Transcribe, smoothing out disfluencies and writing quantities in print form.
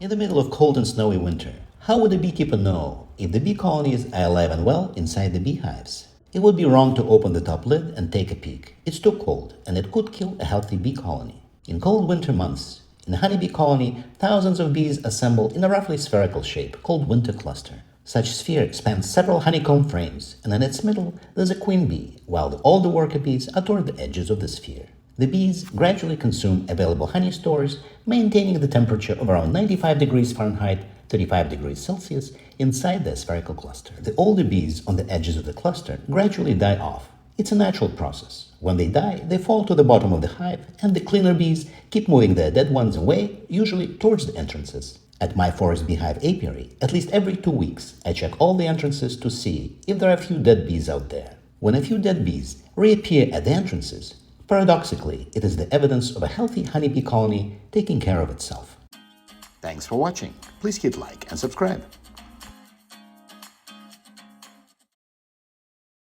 In the middle of cold and snowy winter, how would a beekeeper know if the bee colonies are alive and well inside the beehives? It would be wrong to open the top lid and take a peek. It's too cold, and it could kill a healthy bee colony. In cold winter months, in a honeybee colony, thousands of bees assemble in a roughly spherical shape called winter cluster. Such sphere spans several honeycomb frames, and in its middle there's a queen bee, while all the worker bees are toward the edges of the sphere. The bees gradually consume available honey stores, maintaining the temperature of around 95 degrees Fahrenheit, 35 degrees Celsius, inside the spherical cluster. The older bees on the edges of the cluster gradually die off. It's a natural process. When they die, they fall to the bottom of the hive, and the cleaner bees keep moving their dead ones away, usually towards the entrances. At my forest beehive apiary, at least every 2 weeks, I check all the entrances to see if there are a few dead bees out there. When a few dead bees reappear at the entrances, paradoxically, it is the evidence of a healthy honeybee colony taking care of itself. Thanks for watching. Please hit like and subscribe.